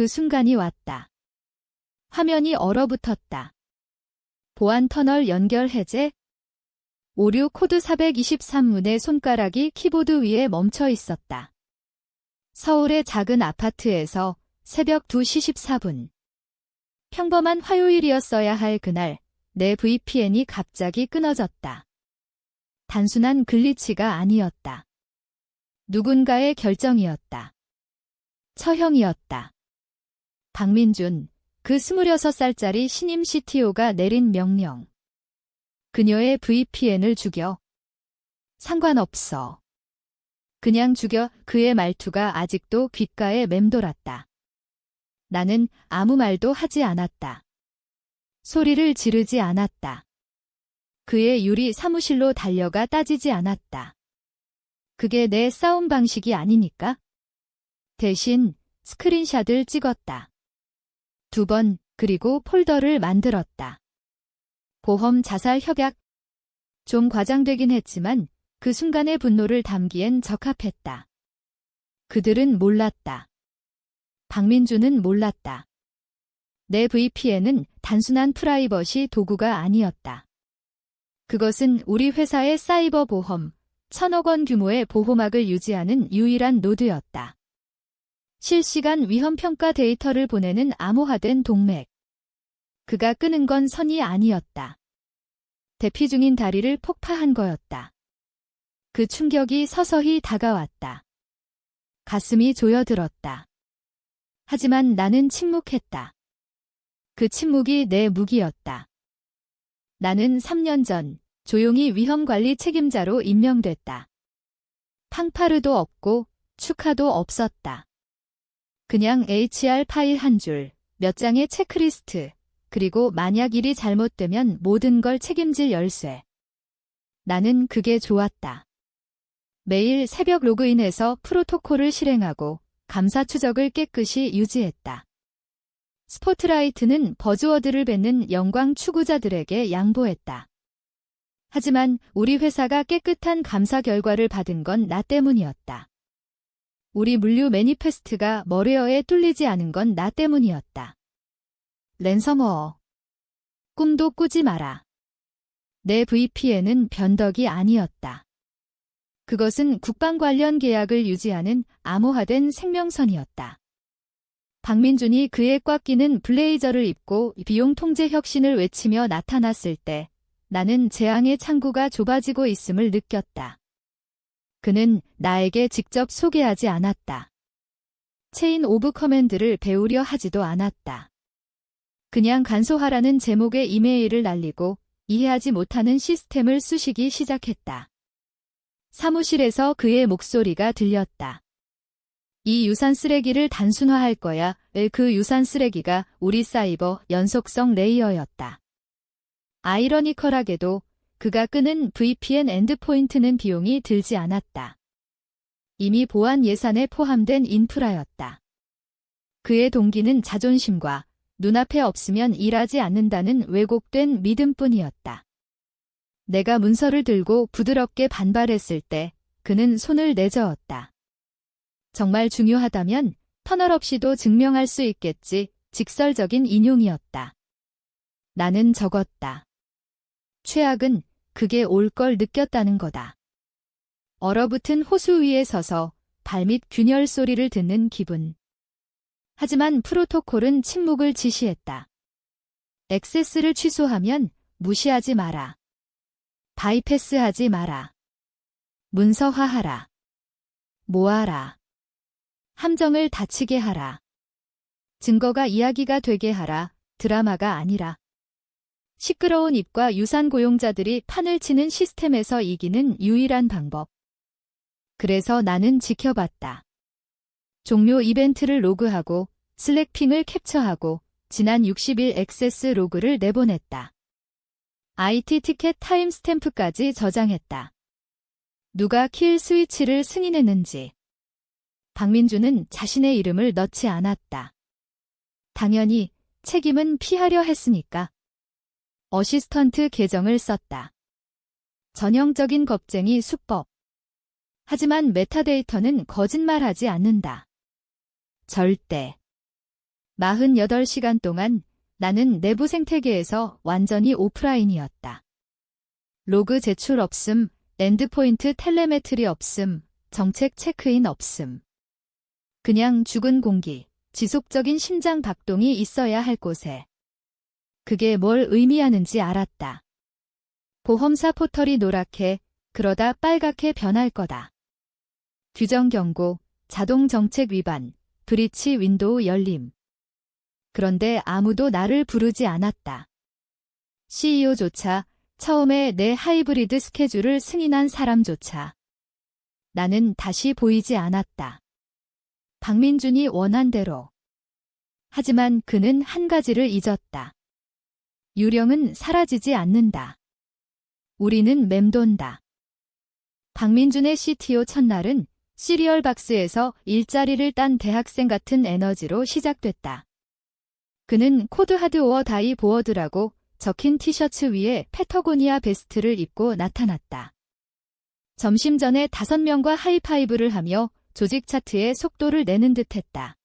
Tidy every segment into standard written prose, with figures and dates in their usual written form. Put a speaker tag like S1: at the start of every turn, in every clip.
S1: 그 순간이 왔다. 화면이 얼어붙었다. 보안 터널 연결 해제. 오류 코드 423문의 손가락이 키보드 위에 멈춰 있었다. 서울의 작은 아파트에서 새벽 2시 14분. 평범한 화요일이었어야 할 그날, 내 VPN이 갑자기 끊어졌다. 단순한 글리치가 아니었다. 누군가의 결정이었다. 처형이었다. 박민준, 그 26살짜리 신임 CTO가 내린 명령. 그녀의 VPN을 죽여. 상관없어. 그냥 죽여. 그의 말투가 아직도 귓가에 맴돌았다. 나는 아무 말도 하지 않았다. 소리를 지르지 않았다. 그의 유리 사무실로 달려가 따지지 않았다. 그게 내 싸움 방식이 아니니까? 대신 스크린샷을 찍었다. 2번, 그리고 폴더를 만들었다. 보험 자살 협약. 좀 과장되긴 했지만 그 순간의 분노를 담기엔 적합했다. 그들은 몰랐다. 박민준은 몰랐다. 내 VPN은 단순한 프라이버시 도구가 아니었다. 그것은 우리 회사의 사이버 보험, 1,000억 원 규모의 보호막을 유지하는 유일한 노드였다. 실시간 위험평가 데이터를 보내는 암호화된 동맥. 그가 끄는 건 선이 아니었다. 대피 중인 다리를 폭파한 거였다. 그 충격이 서서히 다가왔다. 가슴이 조여들었다. 하지만 나는 침묵했다. 그 침묵이 내 무기였다. 나는 3년 전 조용히 위험관리 책임자로 임명됐다. 팡파르도 없고 축하도 없었다. 그냥 HR 파일 한 줄, 몇 장의 체크리스트, 그리고 만약 일이 잘못되면 모든 걸 책임질 열쇠. 나는 그게 좋았다. 매일 새벽 로그인해서 프로토콜을 실행하고 감사 추적을 깨끗이 유지했다. 스포트라이트는 버즈워드를 뱉는 영광 추구자들에게 양보했다. 하지만 우리 회사가 깨끗한 감사 결과를 받은 건 나 때문이었다. 우리 물류 매니페스트가 머레어에 뚫리지 않은 건 나 때문이었다. 랜섬워어. 꿈도 꾸지 마라. 내 VPN은 변덕이 아니었다. 그것은 국방 관련 계약을 유지하는 암호화된 생명선이었다. 박민준이 그의 꽉 끼는 블레이저를 입고 비용 통제 혁신을 외치며 나타났을 때 나는 재앙의 창구가 좁아지고 있음을 느꼈다. 그는 나에게 직접 소개하지 않았다. 체인 오브 커맨드를 배우려 하지도 않았다. 그냥 간소화라는 제목의 이메일을 날리고 이해하지 못하는 시스템을 쑤시기 시작했다. 사무실에서 그의 목소리가 들렸다. 이 유산 쓰레기를 단순화할 거야. 그 유산 쓰레기가 우리 사이버 연속성 레이어였다. 아이러니컬하게도 그가 끄는 VPN 엔드포인트는 비용이 들지 않았다. 이미 보안 예산에 포함된 인프라였다. 그의 동기는 자존심과 눈앞에 없으면 일하지 않는다는 왜곡된 믿음뿐이었다. 내가 문서를 들고 부드럽게 반발했을 때 그는 손을 내저었다. 정말 중요하다면 터널 없이도 증명할 수 있겠지. 직설적인 인용이었다. 나는 적었다. 최악은 그게 올 걸 느꼈다는 거다. 얼어붙은 호수 위에 서서 발밑 균열 소리를 듣는 기분. 하지만 프로토콜은 침묵을 지시했다. 액세스를 취소하면 무시하지 마라. 바이패스하지 마라. 문서화하라. 모아라. 함정을 닫히게 하라. 증거가 이야기가 되게 하라. 드라마가 아니라. 시끄러운 입과 유산 고용자들이 판을 치는 시스템에서 이기는 유일한 방법. 그래서 나는 지켜봤다. 종료 이벤트를 로그하고 슬랙핑을 캡처하고 지난 60일 액세스 로그를 내보냈다. IT 티켓 타임스탬프까지 저장했다. 누가 킬 스위치를 승인했는지. 박민준은 자신의 이름을 넣지 않았다. 당연히 책임은 피하려 했으니까. 어시스턴트 계정을 썼다. 전형적인 겁쟁이 수법. 하지만 메타데이터는 거짓말하지 않는다. 절대. 48시간 동안 나는 내부 생태계에서 완전히 오프라인이었다. 로그 제출 없음, 엔드포인트 텔레메트리 없음, 정책 체크인 없음. 그냥 죽은 공기, 지속적인 심장 박동이 있어야 할 곳에. 그게 뭘 의미하는지 알았다. 보험사 포털이 노랗게, 그러다 빨갛게 변할 거다. 규정 경고, 자동 정책 위반, 브리치 윈도우 열림. 그런데 아무도 나를 부르지 않았다. CEO조차, 처음에 내 하이브리드 스케줄을 승인한 사람조차. 나는 다시 보이지 않았다. 박민준이 원한 대로. 하지만 그는 한 가지를 잊었다. 유령은 사라지지 않는다. 우리는 맴돈다. 박민준의 CTO 첫날은 시리얼 박스에서 일자리를 딴 대학생 같은 에너지로 시작됐다. 그는 코드 하드오어 다이 보어드라고 적힌 티셔츠 위에 패터고니아 베스트를 입고 나타났다. 점심 전에 5명과 하이파이브를 하며 조직 차트의 속도를 내는 듯했다.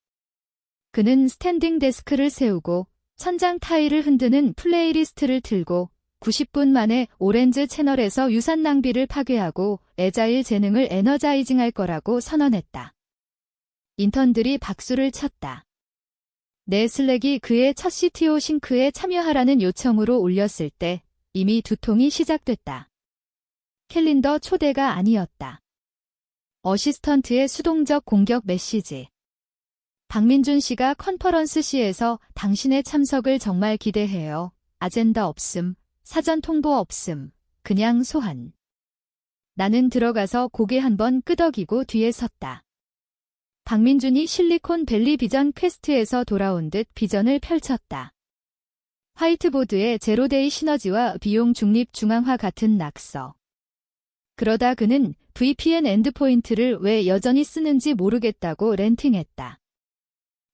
S1: 그는 스탠딩 데스크를 세우고 천장 타일을 흔드는 플레이리스트를 틀고 90분 만에 오렌즈 채널에서 유산 낭비를 파괴하고 애자일 재능을 에너자이징할 거라고 선언했다. 인턴들이 박수를 쳤다. 내 슬랙이 그의 첫 CTO 싱크에 참여하라는 요청으로 올렸을 때 이미 두통이 시작됐다. 캘린더 초대가 아니었다. 어시스턴트의 수동적 공격 메시지. 박민준 씨가 컨퍼런스 C에서 당신의 참석을 정말 기대해요. 아젠다 없음, 사전 통보 없음, 그냥 소환. 나는 들어가서 고개 한번 끄덕이고 뒤에 섰다. 박민준이 실리콘밸리 비전 퀘스트에서 돌아온 듯 비전을 펼쳤다. 화이트보드에 제로데이 시너지와 비용 중립 중앙화 같은 낙서. 그러다 그는 VPN 엔드포인트를 왜 여전히 쓰는지 모르겠다고 렌팅했다.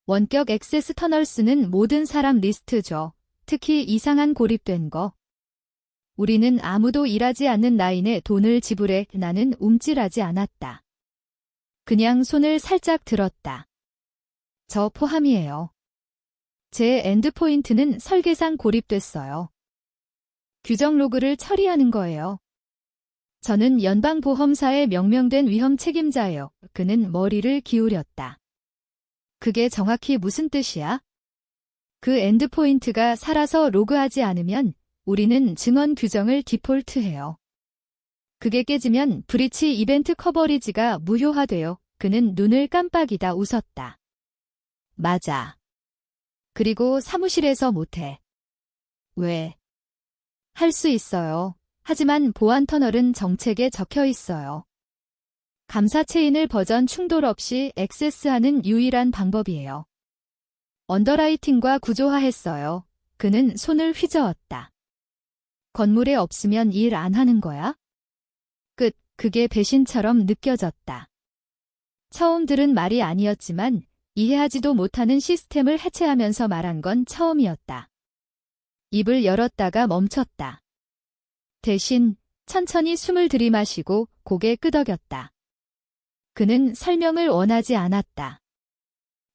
S1: 원격 액세스 터널 쓰는 모든 사람 리스트 줘. 특히 이상한 고립된 거. 우리는 아무도 일하지 않는 라인에 돈을 지불해. 나는 움찔하지 않았다. 그냥 손을 살짝 들었다. 저 포함이에요. 제 엔드포인트는 설계상 고립됐어요. 규정 로그를 처리하는 거예요. 저는 연방보험사의 명명된 위험 책임자예요. 그는 머리를 기울였다. 그게 정확히 무슨 뜻이야? 그 엔드포인트가 살아서 로그하지 않으면 우리는 증언 규정을 디폴트해요. 그게 깨지면 브리치 이벤트 커버리지가 무효화돼요. 그는 눈을 깜빡이다 웃었다. 맞아. 그리고 사무실에서 못해. 왜? 할 수 있어요. 하지만 보안 터널은 정책에 적혀 있어요. 감사 체인을 버전 충돌 없이 액세스하는 유일한 방법이에요. 언더라이팅과 구조화했어요. 그는 손을 휘저었다. 건물에 없으면 일 안 하는 거야? 그게 배신처럼 느껴졌다. 처음 들은 말이 아니었지만 이해하지도 못하는 시스템을 해체하면서 말한 건 처음이었다. 입을 열었다가 멈췄다. 대신 천천히 숨을 들이마시고 고개 끄덕였다. 그는 설명을 원하지 않았다.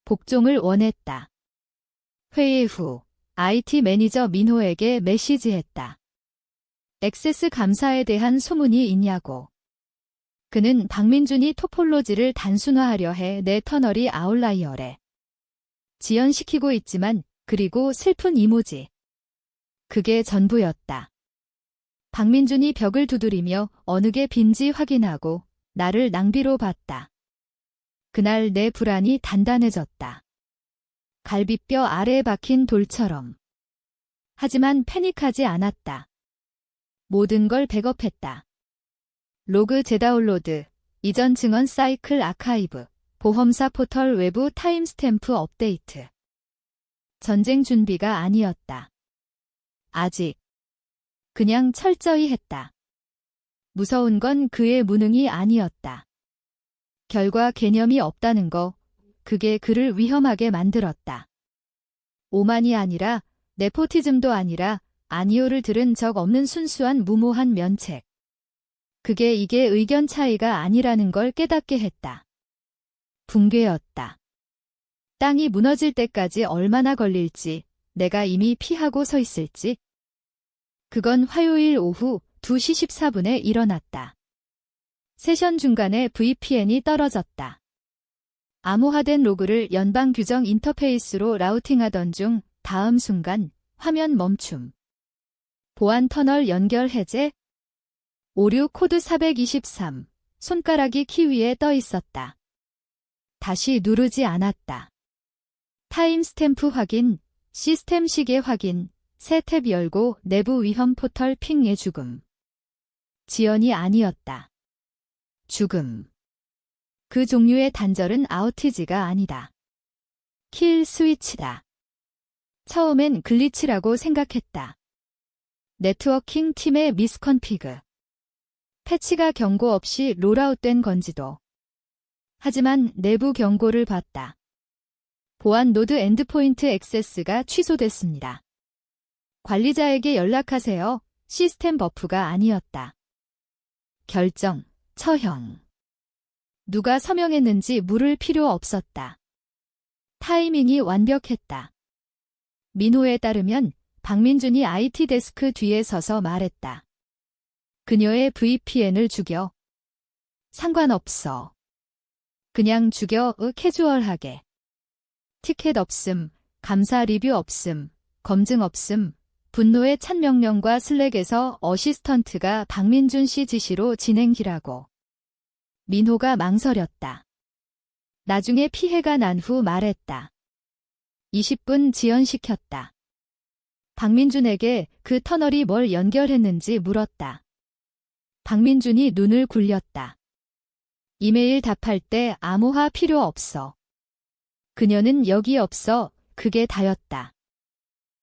S1: 복종을 원했다. 회의 후 IT 매니저 민호에게 메시지했다. 액세스 감사에 대한 소문이 있냐고. 그는 박민준이 토폴로지를 단순화하려 해 내 터널이 아웃라이어래. 지연시키고 있지만 그리고 슬픈 이모지. 그게 전부였다. 박민준이 벽을 두드리며 어느 게 빈지 확인하고 나를 낭비로 봤다. 그날 내 불안이 단단해졌다. 갈비뼈 아래에 박힌 돌처럼. 하지만 패닉하지 않았다. 모든 걸 백업했다. 로그 재다운로드, 이전 증언 사이클 아카이브, 보험사 포털 외부 타임스탬프 업데이트. 전쟁 준비가 아니었다. 아직. 그냥 철저히 했다. 무서운 건 그의 무능이 아니었다. 결과 개념이 없다는 거, 그게 그를 위험하게 만들었다. 오만이 아니라, 네포티즘도 아니라, 아니오를 들은 적 없는 순수한 무모한 면책. 이게 의견 차이가 아니라는 걸 깨닫게 했다. 붕괴였다. 땅이 무너질 때까지 얼마나 걸릴지, 내가 이미 피하고 서 있을지. 그건 화요일 오후 2시 14분에 일어났다. 세션 중간에 VPN이 떨어졌다. 암호화된 로그를 연방 규정 인터페이스로 라우팅하던 중 다음 순간 화면 멈춤. 보안 터널 연결 해제. 오류 코드 423. 손가락이 키 위에 떠 있었다. 다시 누르지 않았다. 타임스탬프 확인, 시스템 시계 확인, 새 탭 열고 내부 위험 포털 핑의 죽음. 지연이 아니었다. 죽음. 그 종류의 단절은 아우티지가 아니다. 킬 스위치다. 처음엔 글리치라고 생각했다. 네트워킹 팀의 미스컨피그. 패치가 경고 없이 롤아웃된 건지도. 하지만 내부 경고를 봤다. 보안 노드 엔드포인트 액세스가 취소됐습니다. 관리자에게 연락하세요. 시스템 버프가 아니었다. 결정, 처형. 누가 서명했는지 물을 필요 없었다. 타이밍이 완벽했다. 민호에 따르면 박민준이 IT 데스크 뒤에 서서 말했다. 그녀의 VPN을 죽여. 상관없어. 그냥 죽여. 캐주얼하게. 티켓 없음, 감사 리뷰 없음, 검증 없음, 분노의 찬 명령과 슬랙에서 어시스턴트가 박민준 씨 지시로 진행기라고. 민호가 망설였다. 나중에 피해가 난 후 말했다. 20분 지연시켰다. 박민준에게 그 터널이 뭘 연결했는지 물었다. 박민준이 눈을 굴렸다. 이메일 답할 때 암호화 필요 없어. 그녀는 여기 없어. 그게 다였다.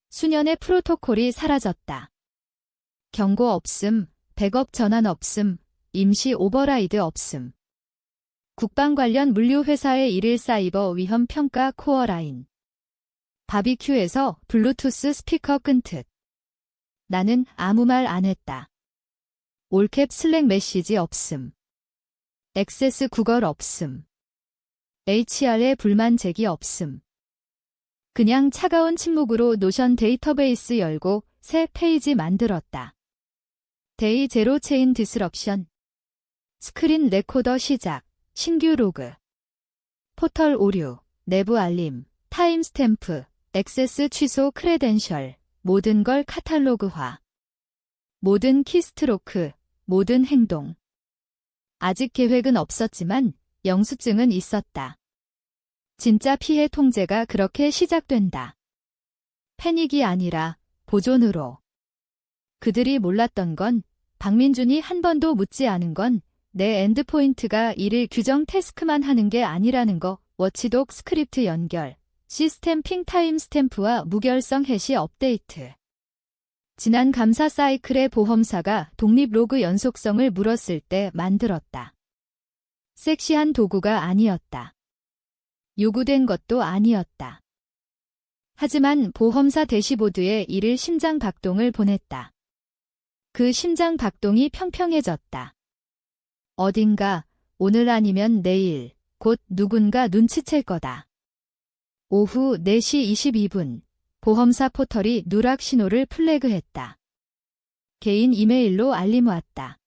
S1: 수년의 프로토콜이 사라졌다. 경고 없음, 백업 전환 없음, 임시 오버라이드 없음. 국방 관련 물류회사의 1일 사이버 위험 평가 코어 라인. 바비큐에서 블루투스 스피커 끈듯. 나는 아무 말 안 했다. 올캡 슬랙 메시지 없음. 액세스 구걸 없음. HR에 불만 제기 없음. 그냥 차가운 침묵으로 노션 데이터베이스 열고 새 페이지 만들었다. 데이 제로 체인 디스럽션. 스크린 레코더 시작. 신규 로그. 포털 오류. 내부 알림. 타임스탬프. 액세스 취소 크레덴셜. 모든 걸 카탈로그화. 모든 키스트로크. 모든 행동. 아직 계획은 없었지만 영수증은 있었다. 진짜 피해 통제가 그렇게 시작된다. 패닉이 아니라 보존으로. 그들이 몰랐던 건 박민준이 한 번도 묻지 않은 건 내 엔드포인트가 일일 규정 태스크만 하는 게 아니라는 거. 워치독 스크립트 연결. 시스템 핑 타임 스탬프와 무결성 해시 업데이트. 지난 감사 사이클의 보험사가 독립 로그 연속성을 물었을 때 만들었다. 섹시한 도구가 아니었다. 요구된 것도 아니었다. 하지만 보험사 대시보드에 이를 심장 박동을 보냈다. 그 심장 박동이 평평해졌다. 어딘가 오늘 아니면 내일 곧 누군가 눈치챌 거다. 오후 4시 22분 보험사 포털이 누락 신호를 플래그했다. 개인 이메일로 알림 왔다.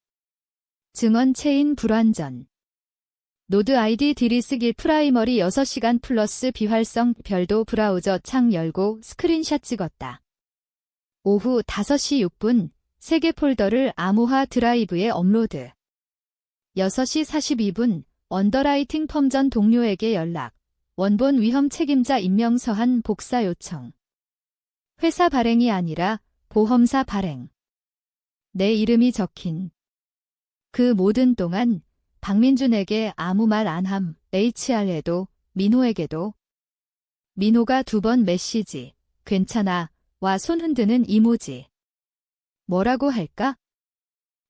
S1: 증언 체인 불완전. 노드 아이디 디리스길 프라이머리 6시간 플러스 비활성 별도 브라우저 창 열고 스크린샷 찍었다. 오후 5시 6분 3개 폴더를 암호화 드라이브에 업로드. 6시 42분 언더라이팅 펌 전 동료에게 연락. 원본 위험 책임자 임명 서한 복사 요청. 회사 발행이 아니라 보험사 발행. 내 이름이 적힌. 그 모든 동안 박민준에게 아무 말 안 함. HR에도 민호에게도. 민호가 2번 메시지. 괜찮아. 와 손 흔드는 이모지. 뭐라고 할까?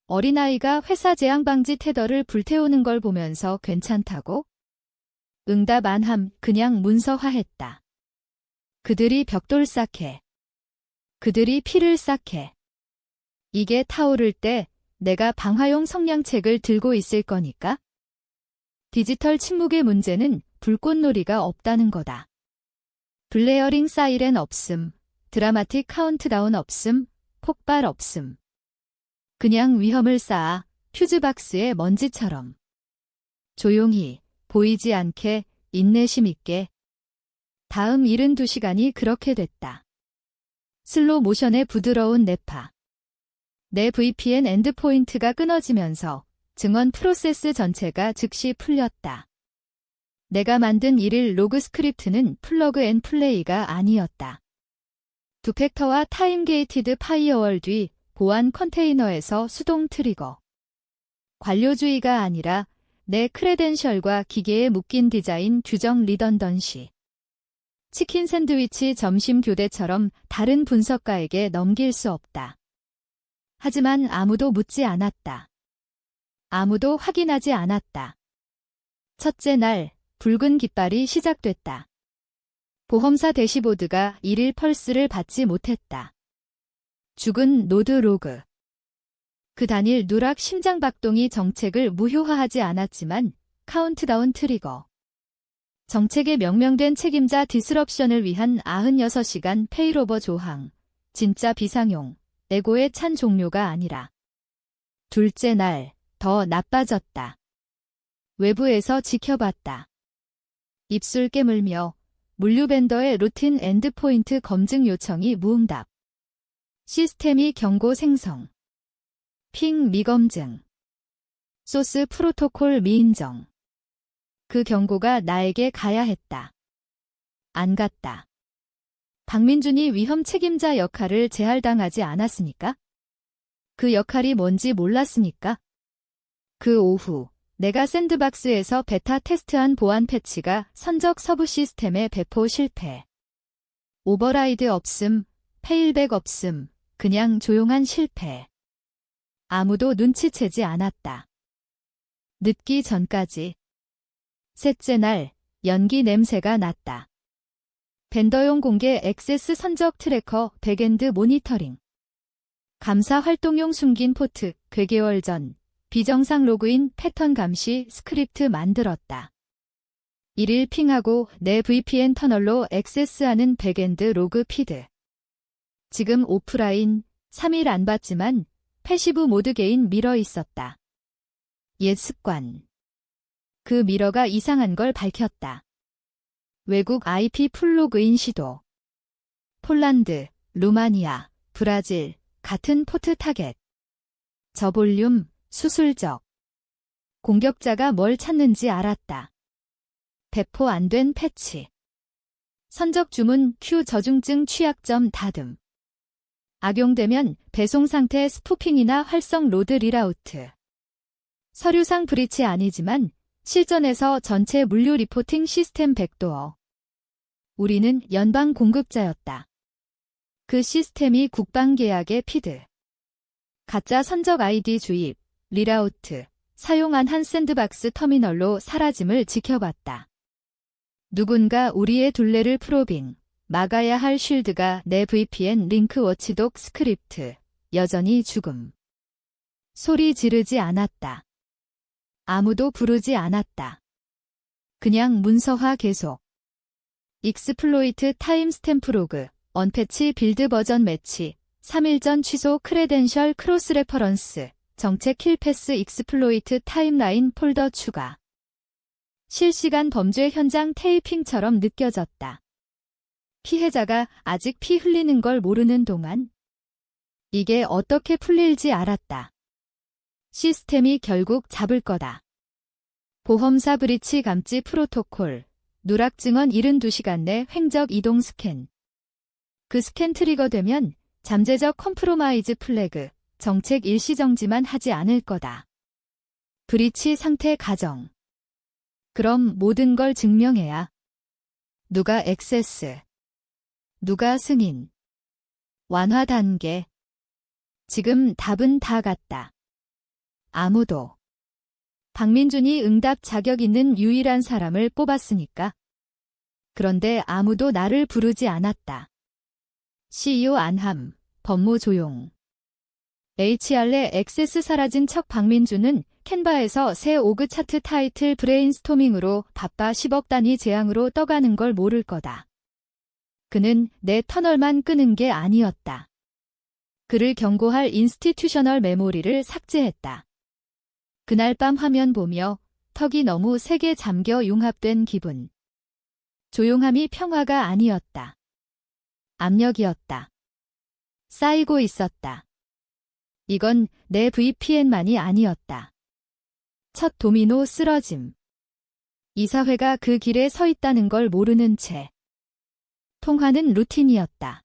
S1: 어린아이가 회사 재앙방지 테더를 불태우는 걸 보면서 괜찮다고? 응답 안 함. 그냥 문서화했다. 그들이 벽돌 쌓게. 그들이 피를 쌓게. 이게 타오를 때 내가 방화용 성냥책을 들고 있을 거니까? 디지털 침묵의 문제는 불꽃놀이가 없다는 거다. 블레어링 사이렌 없음, 드라마틱 카운트다운 없음, 폭발 없음. 그냥 위험을 쌓아 퓨즈박스의 먼지처럼. 조용히, 보이지 않게, 인내심 있게. 다음 72시간이 그렇게 됐다. 슬로 모션의 부드러운 뇌파. 내 VPN 엔드포인트가 끊어지면서 증언 프로세스 전체가 즉시 풀렸다. 내가 만든 1일 로그 스크립트는 플러그 앤 플레이가 아니었다. 두팩터와 타임 게이티드 파이어월 뒤 보안 컨테이너에서 수동 트리거. 관료주의가 아니라 내 크레덴셜과 기계에 묶인 디자인 규정 리던던시. 치킨 샌드위치 점심 교대처럼 다른 분석가에게 넘길 수 없다. 하지만 아무도 묻지 않았다. 아무도 확인하지 않았다. 첫째 날, 붉은 깃발이 시작됐다. 보험사 대시보드가 1일 펄스를 받지 못했다. 죽은 노드 로그. 그 단일 누락 심장박동이 정책을 무효화하지 않았지만 카운트다운 트리거. 정책에 명명된 책임자 디스럽션을 위한 96시간 페이로버 조항. 진짜 비상용, 에고에 찬 종료가 아니라. 둘째 날, 더 나빠졌다. 외부에서 지켜봤다. 입술 깨물며 물류 벤더의 루틴 엔드포인트 검증 요청이 무응답. 시스템이 경고 생성. 핑 미검증. 소스 프로토콜 미인정. 그 경고가 나에게 가야 했다. 안 갔다. 박민준이 위험 책임자 역할을 제할당하지 않았습니까? 그 역할이 뭔지 몰랐습니까? 그 오후, 내가 샌드박스에서 베타 테스트한 보안 패치가 선적 서브 시스템에 배포 실패. 오버라이드 없음, 페일백 없음, 그냥 조용한 실패. 아무도 눈치채지 않았다. 늦기 전까지. 셋째 날, 연기 냄새가 났다. 벤더용 공개 액세스 선적 트래커 백엔드 모니터링. 감사 활동용 숨긴 포트, 괴개월 전, 비정상 로그인 패턴 감시 스크립트 만들었다. 1일 핑하고 내 VPN 터널로 액세스하는 백엔드 로그 피드. 지금 오프라인, 3일 안 봤지만 패시브 모드 개인 미러 있었다. 옛 습관. 그 미러가 이상한 걸 밝혔다. 외국 IP 풀로그인 시도. 폴란드, 루마니아, 브라질, 같은 포트 타겟. 저볼륨, 수술적. 공격자가 뭘 찾는지 알았다. 배포 안 된 패치. 선적 주문 Q 저중증 취약점 다듬. 악용되면 배송 상태 스푸핑이나 활성 로드 리라우트. 서류상 브리치 아니지만 실전에서 전체 물류 리포팅 시스템 백도어. 우리는 연방 공급자였다. 그 시스템이 국방계약의 피드. 가짜 선적 아이디 주입, 리라우트, 사용 안 한 샌드박스 터미널로 사라짐을 지켜봤다. 누군가 우리의 둘레를 프로빙, 막아야 할 쉴드가 내 VPN 링크 워치독 스크립트, 여전히 죽음. 소리 지르지 않았다. 아무도 부르지 않았다. 그냥 문서화 계속. 익스플로이트 타임 스탬프 로그, 언패치 빌드 버전 매치, 3일 전 취소 크레덴셜 크로스 레퍼런스, 정책 킬패스 익스플로이트 타임라인 폴더 추가. 실시간 범죄 현장 테이핑처럼 느껴졌다. 피해자가 아직 피 흘리는 걸 모르는 동안 이게 어떻게 풀릴지 알았다. 시스템이 결국 잡을 거다. 보험사 브리치 감지 프로토콜, 누락 증언 72시간 내 횡적 이동 스캔. 그 스캔 트리거되면 잠재적 컴프로마이즈 플래그, 정책 일시정지만 하지 않을 거다. 브리치 상태 가정. 그럼 모든 걸 증명해야. 누가 액세스. 누가 승인. 완화 단계. 지금 답은 다 같다. 아무도. 박민준이 응답 자격 있는 유일한 사람을 뽑았으니까. 그런데 아무도 나를 부르지 않았다. CEO 안함, 법무 조용. HR의 액세스 사라진 척 박민준은 캔바에서 새 오그 차트 타이틀 브레인스토밍으로 바빠 10억 단위 재앙으로 떠가는 걸 모를 거다. 그는 내 터널만 끄는 게 아니었다. 그를 경고할 인스티튜셔널 메모리를 삭제했다. 그날 밤 화면 보며 턱이 너무 세게 잠겨 융합된 기분. 조용함이 평화가 아니었다. 압력이었다. 쌓이고 있었다. 이건 내 VPN만이 아니었다. 첫 도미노 쓰러짐. 이사회가 그 길에 서 있다는 걸 모르는 채. 통화는 루틴이었다.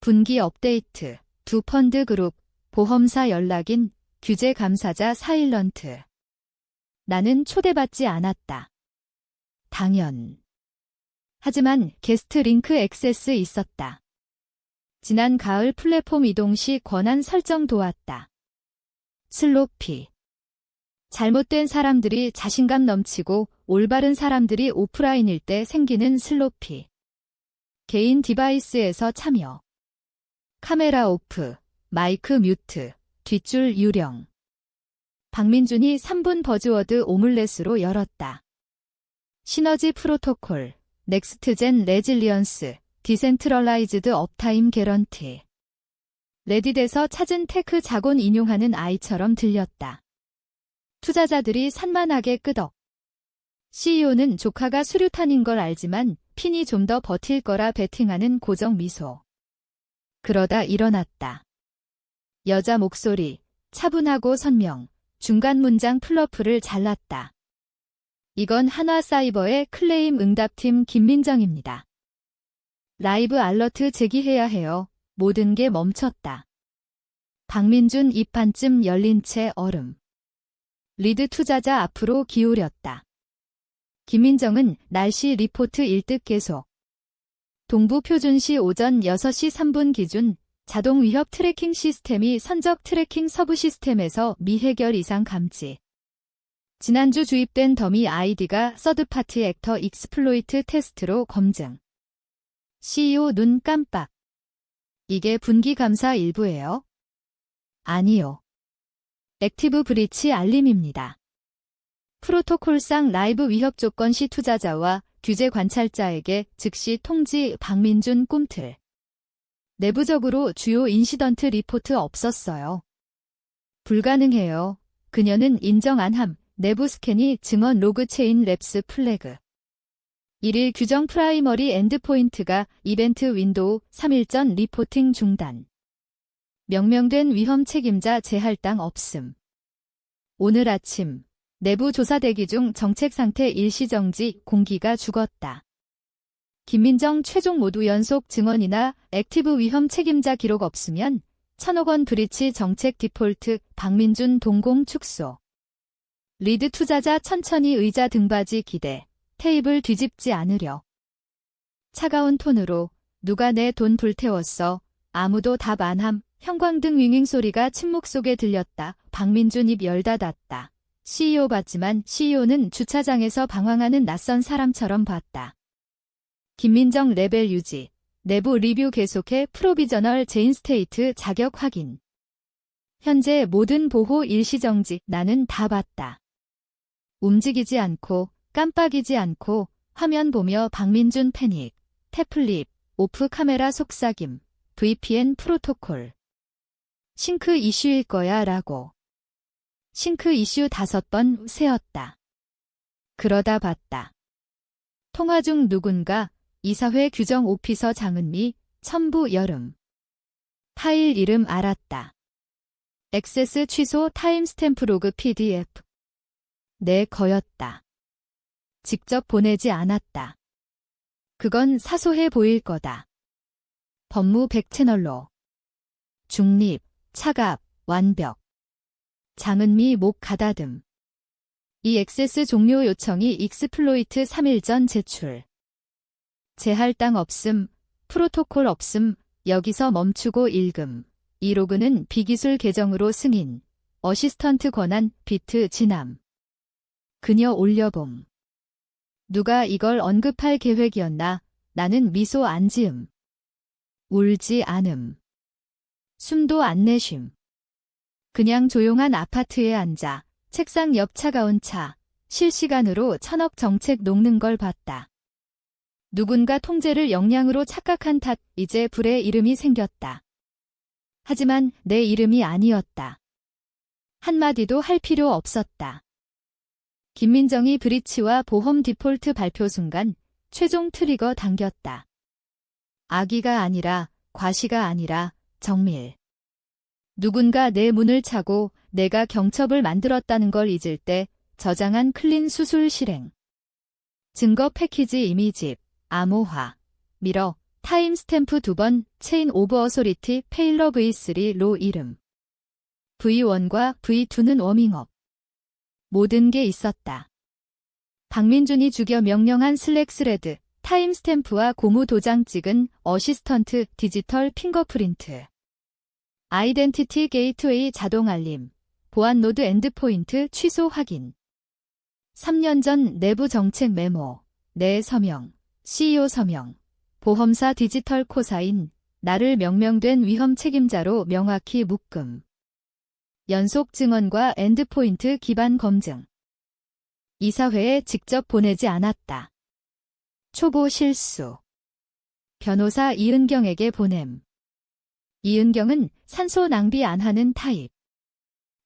S1: 분기 업데이트, 두 펀드 그룹, 보험사 연락인, 규제 감사자 사일런트. 나는 초대받지 않았다. 당연. 하지만 게스트 링크 액세스 있었다. 지난 가을 플랫폼 이동 시 권한 설정 도왔다. 슬로피. 잘못된 사람들이 자신감 넘치고 올바른 사람들이 오프라인일 때 생기는 슬로피. 개인 디바이스에서 참여. 카메라 오프, 마이크 뮤트, 뒷줄 유령. 박민준이 3분 버즈워드 오믈렛으로 열었다. 시너지 프로토콜, 넥스트젠 레질리언스, 디센트럴라이즈드 업타임 개런티. 레딧에서 찾은 테크 자곤 인용하는 아이처럼 들렸다. 투자자들이 산만하게 끄덕. CEO는 조카가 수류탄인 걸 알지만 핀이 좀 더 버틸 거라 베팅하는 고정 미소. 그러다 일어났다. 여자 목소리, 차분하고 선명, 중간 문장 플러프를 잘랐다. 이건 한화사이버의 클레임 응답팀 김민정입니다. 라이브 알러트 제기해야 해요. 모든 게 멈췄다. 박민준 입 반쯤 열린 채 얼음. 리드 투자자 앞으로 기울였다. 김민정은 날씨 리포트 일득 계속. 동부 표준시 오전 6시 3분 기준 자동 위협 트래킹 시스템이 선적 트래킹 서브 시스템에서 미해결 이상 감지. 지난주 주입된 더미 아이디가 서드파티 액터 익스플로이트 테스트로 검증. CEO 눈 깜빡. 이게 분기 감사 일부예요? 아니요. 액티브 브리치 알림입니다. 프로토콜상 라이브 위협 조건 시 투자자와 규제 관찰자에게 즉시 통지. 박민준 꿈틀. 내부적으로 주요 인시던트 리포트 없었어요. 불가능해요. 그녀는 인정 안 함. 내부 스캔이 증언 로그 체인 랩스 플래그. 1일 규정 프라이머리 엔드포인트가 이벤트 윈도우 3일 전 리포팅 중단. 명명된 위험 책임자 재할당 없음. 오늘 아침 내부 조사 대기 중 정책 상태 일시정지 공기가 죽었다. 김민정 최종 모두 연속 증언이나 액티브 위험 책임자 기록 없으면 1,000억 원 브리치 정책 디폴트. 박민준 동공 축소. 리드 투자자 천천히 의자 등받이 기대. 테이블 뒤집지 않으려. 차가운 톤으로 누가 내 돈 불태웠어. 아무도 답 안 함. 형광등 윙윙 소리가 침묵 속에 들렸다. 박민준 입 열 닫았다. CEO 봤지만 CEO는 주차장에서 방황하는 낯선 사람처럼 봤다. 김민정 레벨 유지. 내부 리뷰 계속해. 프로비저널 제인스테이트 자격 확인. 현재 모든 보호 일시정지. 나는 다 봤다. 움직이지 않고 깜빡이지 않고 화면 보며 박민준 패닉. 태플립. 오프 카메라 속삭임. VPN 프로토콜. 싱크 이슈일 거야 라고. 싱크 이슈 5번 세었다. 그러다 봤다. 통화 중 누군가 이사회 규정 오피서 장은미 첨부 여름. 파일 이름 알았다. 액세스 취소 타임스탬프 로그 PDF. 내 거였다. 직접 보내지 않았다. 그건 사소해 보일 거다. 법무 100채널로. 중립, 차갑, 완벽. 장은미 목 가다듬. 이 액세스 종료 요청이 익스플로이트 3일 전 제출. 재할당 없음, 프로토콜 없음, 여기서 멈추고 읽음. 이 로그는 비기술 계정으로 승인. 어시스턴트 권한, 비트 진함. 그녀 올려봄. 누가 이걸 언급할 계획이었나? 나는 미소 안 지음. 울지 않음. 숨도 안 내쉼. 그냥 조용한 아파트에 앉아 책상 옆 차가운 차, 실시간으로 1,000억 정책 녹는 걸 봤다. 누군가 통제를 역량으로 착각한 탓 이제 불의 이름이 생겼다. 하지만 내 이름이 아니었다. 한마디도 할 필요 없었다. 김민정이 브리치와 보험 디폴트 발표 순간 최종 트리거 당겼다. 악의가 아니라 과시가 아니라 정밀. 누군가 내 문을 차고 내가 경첩을 만들었다는 걸 잊을 때 저장한 클린 수술 실행. 증거 패키지 이미집, 암호화, 미러, 타임스탬프 2번, 체인 오브 어소리티 페일러 V3 로 이름. V1과 V2는 워밍업. 모든 게 있었다. 박민준이 죽여 명령한 슬랙 스레드, 타임스탬프와 고무 도장 찍은 어시스턴트 디지털 핑거프린트. 아이덴티티 게이트웨이 자동 알림, 보안 노드 엔드포인트 취소 확인. 3년 전 내부 정책 메모, 내 서명, CEO 서명, 보험사 디지털 코사인, 나를 명명된 위험 책임자로 명확히 묶음. 연속 증언과 엔드포인트 기반 검증. 이사회에 직접 보내지 않았다. 초보 실수. 변호사 이은경에게 보냄. 이은경은 산소 낭비 안 하는 타입.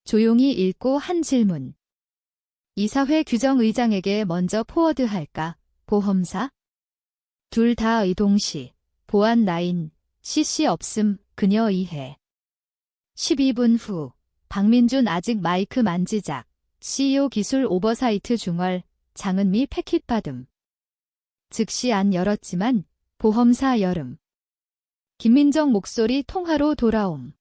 S1: 조용히 읽고 한 질문. 이사회 규정의장에게 먼저 포워드할까? 보험사? 둘 다 동시. 보안 라인. CC 없음. 그녀 이해. 12분 후. 박민준 아직 마이크 만지작. CEO 기술 오버사이트 중얼. 장은미 패킷 받음. 즉시 안 열었지만 보험사 여름. 김민정 목소리 통화로 돌아옴.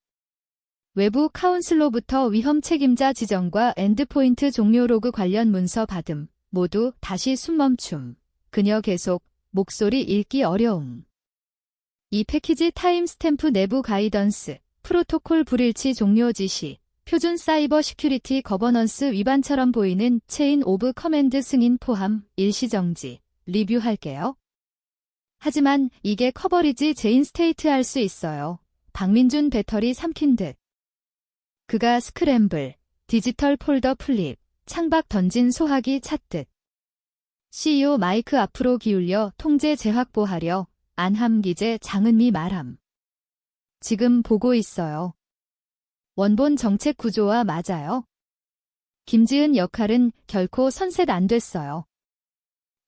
S1: 외부 카운슬로부터 위험 책임자 지정과 엔드포인트 종료 로그 관련 문서 받음. 모두 다시 숨멈춤. 그녀 계속. 목소리 읽기 어려움. 이 패키지 타임스탬프 내부 가이던스. 프로토콜 불일치 종료 지시. 표준 사이버 시큐리티 거버넌스 위반처럼 보이는 체인 오브 커맨드 승인 포함. 일시정지. 리뷰할게요. 하지만 이게 커버리지 제인 스테이트 할 수 있어요. 박민준 배터리 삼킨 듯. 그가 스크램블, 디지털 폴더 플립, 창밖 던진 소화기 찾듯. CEO 마이크 앞으로 기울여 통제 재확보하려 안함 기재 장은미 말함. 지금 보고 있어요. 원본 정책 구조와 맞아요. 김지은 역할은 결코 선셋 안 됐어요.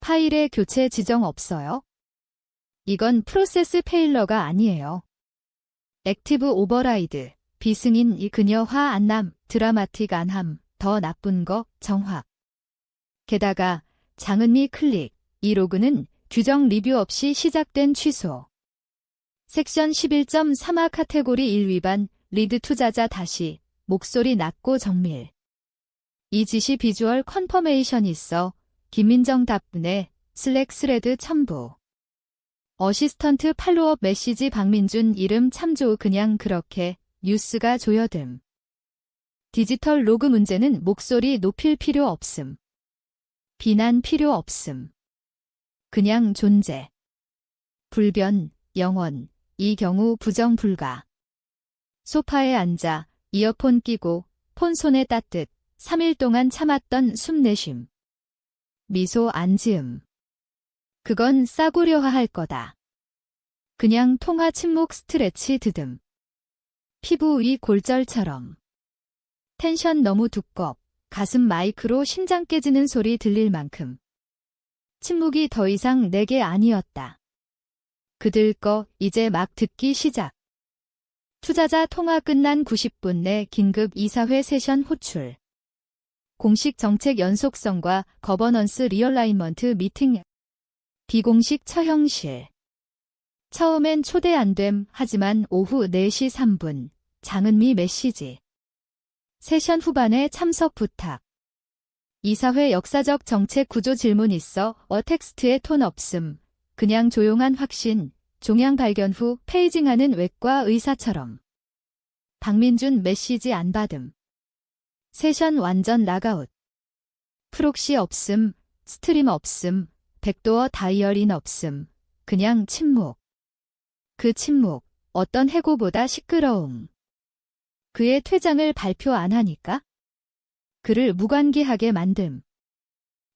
S1: 파일의 교체 지정 없어요. 이건 프로세스 페일러가 아니에요. 액티브 오버라이드, 비승인 이 그녀 화 안남, 드라마틱 안함, 더 나쁜 거, 정확. 게다가 장은미 클릭, 이 로그는 규정 리뷰 없이 시작된 취소. 섹션 11.3하 카테고리 1 위반, 리드 투자자 다시, 목소리 낮고 정밀. 이 지시 비주얼 컨퍼메이션 있어, 김민정 답변에 슬랙 스레드 첨부. 어시스턴트 팔로업 메시지 박민준 이름 참조 그냥 그렇게 뉴스가 조여듦. 디지털 로그 문제는 목소리 높일 필요 없음. 비난 필요 없음. 그냥 존재. 불변, 영원, 이 경우 부정 불가. 소파에 앉아 이어폰 끼고 폰 손에 따뜻 3일 동안 참았던 숨내쉼. 미소 안 지음. 그건 싸구려화 할 거다. 그냥 통화 침묵 스트레치 드듬. 피부 위 골절처럼. 텐션 너무 두껍. 가슴 마이크로 심장 깨지는 소리 들릴 만큼. 침묵이 더 이상 내게 아니었다. 그들 거 이제 막 듣기 시작. 투자자 통화 끝난 90분 내 긴급 이사회 세션 호출. 공식 정책 연속성과 거버넌스 리얼라이먼트 미팅. 비공식 처형실. 처음엔 초대 안 됨 하지만 오후 4시 3분. 장은미 메시지. 세션 후반에 참석 부탁. 이사회 역사적 정책 구조 질문 있어 텍스트에 톤 없음. 그냥 조용한 확신. 종양 발견 후 페이징하는 외과 의사처럼. 박민준 메시지 안 받음. 세션 완전 락아웃. 프록시 없음. 스트림 없음. 백도어 다이얼인 없음. 그냥 침묵. 그 침묵. 어떤 해고보다 시끄러움. 그의 퇴장을 발표 안 하니까? 그를 무관계하게 만듦.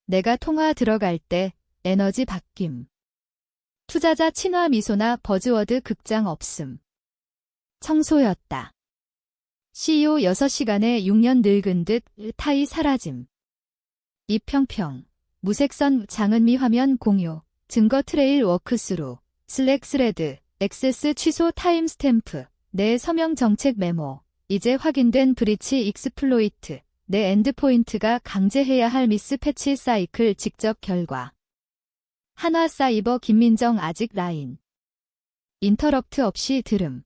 S1: 내가 통화 들어갈 때 에너지 바뀜. 투자자 친화 미소나 버즈워드 극장 없음. 청소였다. CEO 6시간에 6년 늙은 듯 타이 사라짐. 이평평. 무색선 장은미 화면 공유. 증거 트레일 워크스루. 슬랙 스레드. 액세스 취소 타임스탬프. 내 서명 정책 메모. 이제 확인된 브리치 익스플로이트. 내 엔드포인트가 강제해야 할 미스패치 사이클 직접 결과. 한화사이버 김민정 아직 라인. 인터럽트 없이 들음.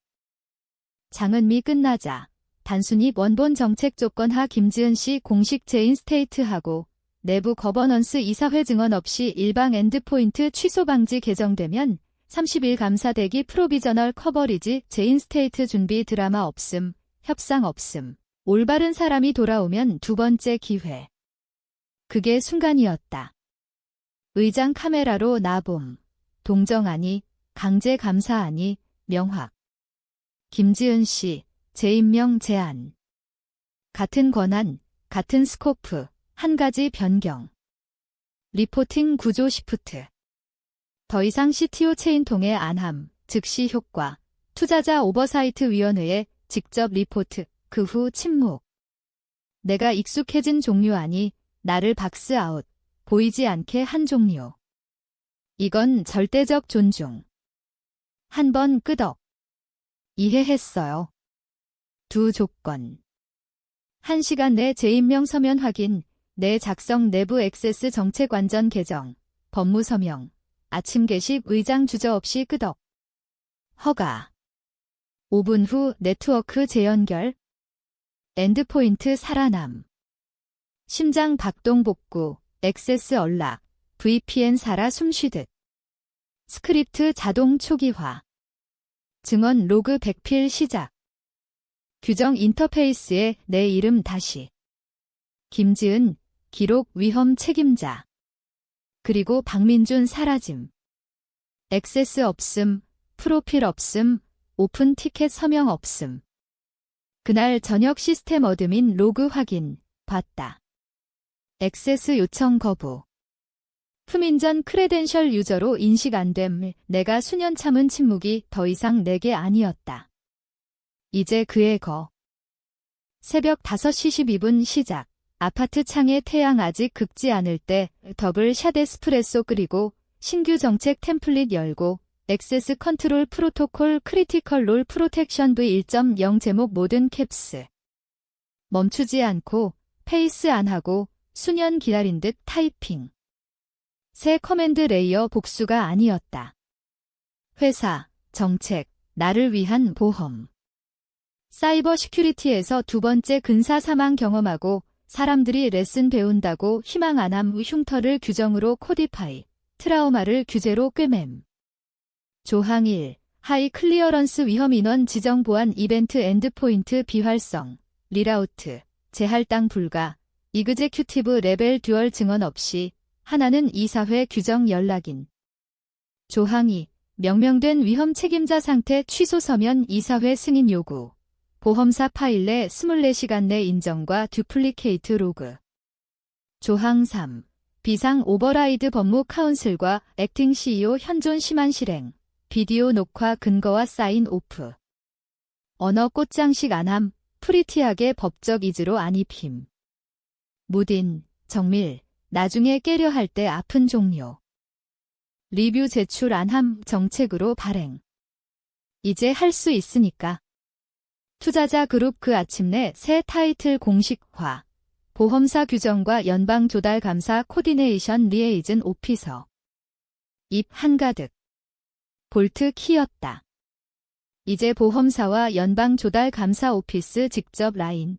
S1: 장은미 끝나자 단순히 원본 정책 조건하 김지은 씨 공식 제인스테이트하고 내부 거버넌스 이사회 증언 없이 일방 엔드포인트 취소 방지 개정되면 30일 감사대기 프로비저널 커버리지 제인스테이트 준비 드라마 없음, 협상 없음. 올바른 사람이 돌아오면 두 번째 기회. 그게 순간이었다. 의장 카메라로 나봄. 동정안이, 강제 감사안이, 명확. 김지은 씨, 재임명 제안. 같은 권한, 같은 스코프, 한 가지 변경. 리포팅 구조 시프트. 더 이상 CTO 체인통의 안함, 즉시 효과. 투자자 오버사이트 위원회에 직접 리포트, 그 후 침묵. 내가 익숙해진 종류 아니, 나를 박스아웃, 보이지 않게 한 종류. 이건 절대적 존중. 한 번 끄덕. 이해했어요. 두 조건. 1시간 내 재임명 서면 확인, 내 작성 내부 액세스 정책 완전 개정, 법무 서명, 아침 개식 의장 주저 없이 끄덕. 허가. 5분 후 네트워크 재연결. 엔드포인트 살아남. 심장 박동 복구, 액세스 언락, VPN 살아 숨쉬듯. 스크립트 자동 초기화. 증언 로그 백필 시작. 규정 인터페이스에 내 이름 다시. 김지은, 기록 위험 책임자. 그리고 박민준 사라짐. 액세스 없음, 프로필 없음, 오픈 티켓 서명 없음. 그날 저녁 시스템 어드민 로그 확인, 봤다. 액세스 요청 거부. 후민전 크레덴셜 유저로 인식 안 됨. 내가 수년 참은 침묵이 더 이상 내게 아니었다. 이제 그의 거. 새벽 5시 12분 시작. 아파트 창에 태양 아직 극지 않을 때 더블 샷 에스프레소 끓이고 신규 정책 템플릿 열고 액세스 컨트롤 프로토콜 크리티컬 롤 프로텍션 V1.0 제목 모든 캡스. 멈추지 않고 페이스 안 하고 수년 기다린 듯 타이핑. 새 커맨드 레이어 복수가 아니었다. 회사, 정책, 나를 위한 보험. 사이버 시큐리티에서 두 번째 근사 사망 경험하고 사람들이 레슨 배운다고 희망 안함 흉터를 규정으로 코디파이, 트라우마를 규제로 꿰맴. 조항 1. 하이 클리어런스 위험 인원 지정 보안 이벤트 엔드포인트 비활성, 리라우트, 재할당 불가, 이그제큐티브 레벨 듀얼 증언 없이 하나는 이사회 규정 연락인. 조항 2. 명명된 위험 책임자 상태 취소 서면 이사회 승인 요구. 보험사 파일 내 24시간 내 인정과 듀플리케이트 로그. 조항 3. 비상 오버라이드 법무 카운슬과 액팅 CEO 현존 심한 실행. 비디오 녹화 근거와 사인 오프. 언어 꽃장식 안함, 프리티하게 법적 이즈로 안 입힘. 무딘, 정밀, 나중에 깨려 할 때 아픈 종료. 리뷰 제출 안함 정책으로 발행. 이제 할 수 있으니까. 투자자 그룹 그 아침 내 새 타이틀 공식화. 보험사 규정과 연방조달감사 코디네이션 리에이즌 오피서. 입 한가득. 볼트 키였다. 이제 보험사와 연방조달감사 오피스 직접 라인.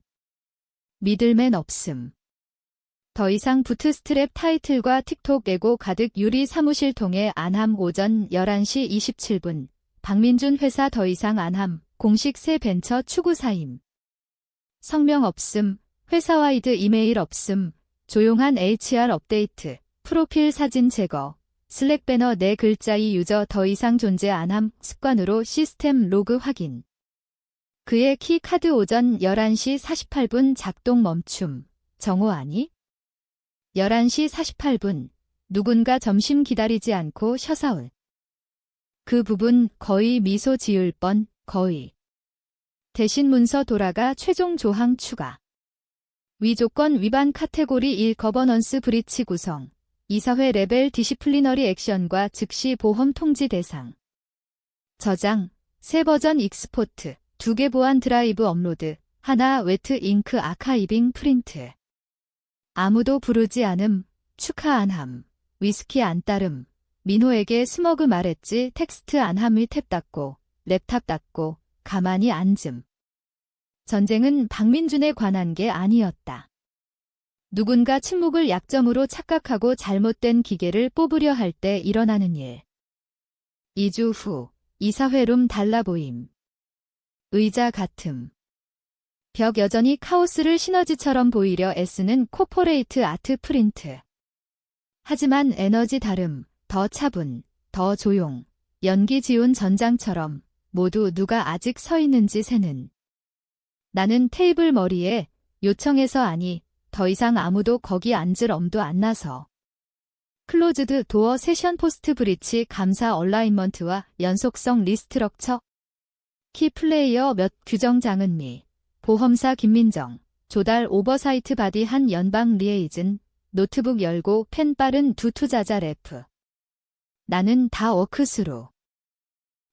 S1: 미들맨 없음. 더 이상 부트스트랩 타이틀과 틱톡 에고 가득 유리 사무실 통해 안함 오전 11시 27분. 박민준 회사 더 이상 안함. 공식 새 벤처 추구 사임. 성명 없음. 회사 와이드 이메일 없음. 조용한 HR 업데이트. 프로필 사진 제거. 슬랙 배너 내 글자 이 유저 더 이상 존재 안함. 습관으로 시스템 로그 확인. 그의 키 카드 오전 11시 48분 작동 멈춤. 정오 아니? 11시 48분. 누군가 점심 기다리지 않고 셔사웃. 그 부분 거의 미소 지을 뻔, 거의. 대신 문서 돌아가 최종 조항 추가. 위조건 위반 카테고리 1 거버넌스 브리치 구성. 이사회 레벨 디시플리너리 액션과 즉시 보험 통지 대상. 저장, 새 버전 익스포트, 2개 보안 드라이브 업로드, 하나 웨트 잉크 아카이빙 프린트. 아무도 부르지 않음, 축하 안 함, 위스키 안 따름, 민호에게 스머그 말했지 텍스트 안 함 탭 닫고, 랩탑 닫고, 가만히 앉음. 전쟁은 박민준에 관한 게 아니었다. 누군가 침묵을 약점으로 착각하고 잘못된 기계를 뽑으려 할 때 일어나는 일. 2주 후, 이사회룸 달라 보임. 의자 같음. 벽 여전히 카오스를 시너지처럼 보이려 애쓰는 코퍼레이트 아트 프린트. 하지만 에너지 다름, 더 차분, 더 조용, 연기 지운 전장처럼 모두 누가 아직 서 있는지 세는. 나는 테이블 머리에 요청해서 아니, 더 이상 아무도 거기 앉을 엄도 안 나서. 클로즈드 도어 세션 포스트 브리치 감사 얼라인먼트와 연속성 리스트럭처. 키 플레이어 몇 규정 장은미. 보험사 김민정. 조달 오버사이트 바디 한 연방 리에이즌. 노트북 열고 펜 빠른 두 투자자 래프. 나는 다 워크스루.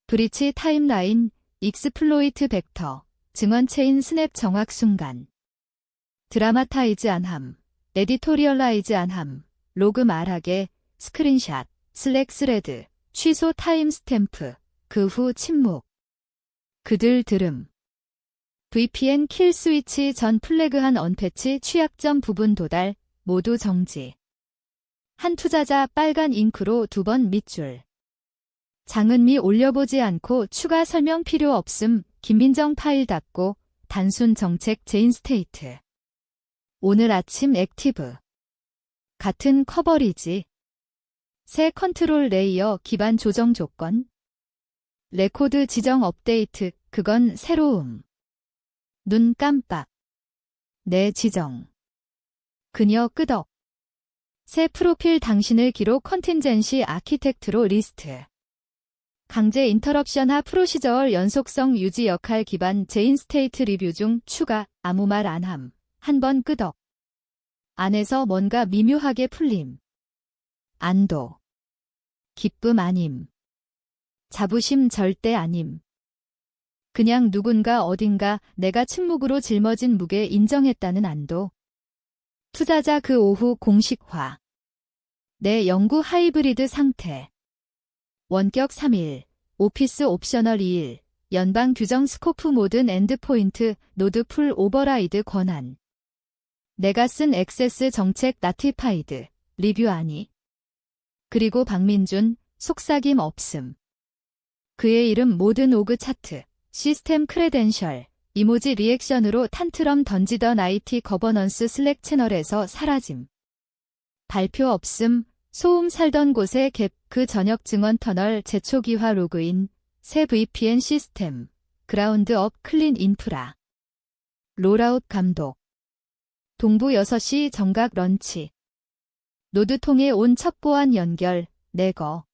S1: 브리치 타임라인, 익스플로이트 벡터, 증언 체인 스냅 정확 순간. 드라마타이즈 안함, 에디토리얼라이즈 안함, 로그 말하게, 스크린샷, 슬랙 스레드, 취소 타임 스탬프, 그 후 침묵. 그들 들음. VPN 킬 스위치 전 플래그한 언패치 취약점 부분 도달, 모두 정지. 한 투자자 빨간 잉크로 2번 밑줄. 장은미 올려보지 않고 추가 설명 필요 없음, 김민정 파일 닫고, 단순 정책 제인스테이트. 오늘 아침 액티브. 같은 커버리지. 새 컨트롤 레이어 기반 조정 조건. 레코드 지정 업데이트, 그건 새로움. 눈 깜빡. 내 지정. 그녀 끄덕. 새 프로필 당신을 기록 컨틴젠시 아키텍트로 리스트. 강제 인터럽션 하 프로시저얼 연속성 유지 역할 기반 제인스테이트 리뷰 중 추가, 아무 말 안 함. 한 번 끄덕. 안에서 뭔가 미묘하게 풀림. 안도. 기쁨 아님. 자부심 절대 아님. 그냥 누군가 어딘가 내가 침묵으로 짊어진 무게 인정했다는 안도. 투자자 그 오후 공식화. 내 연구 하이브리드 상태. 원격 3일, 오피스 옵셔널 2일, 연방 규정 스코프 모든 엔드포인트, 노드 풀 오버라이드 권한. 내가 쓴 액세스 정책 나티파이드, 리뷰 아니. 그리고 박민준, 속삭임 없음. 그의 이름 모든 오그 차트, 시스템 크레덴셜, 이모지 리액션으로 탄트럼 던지던 IT 거버넌스 슬랙 채널에서 사라짐. 발표 없음, 소음 살던 곳에 갭, 그 저녁 증언 터널 재초기화 로그인, 새 VPN 시스템, 그라운드 업 클린 인프라. 롤아웃 감독. 동부 6시 정각 런치. 노드통에 온 첫 보안 연결, 내거.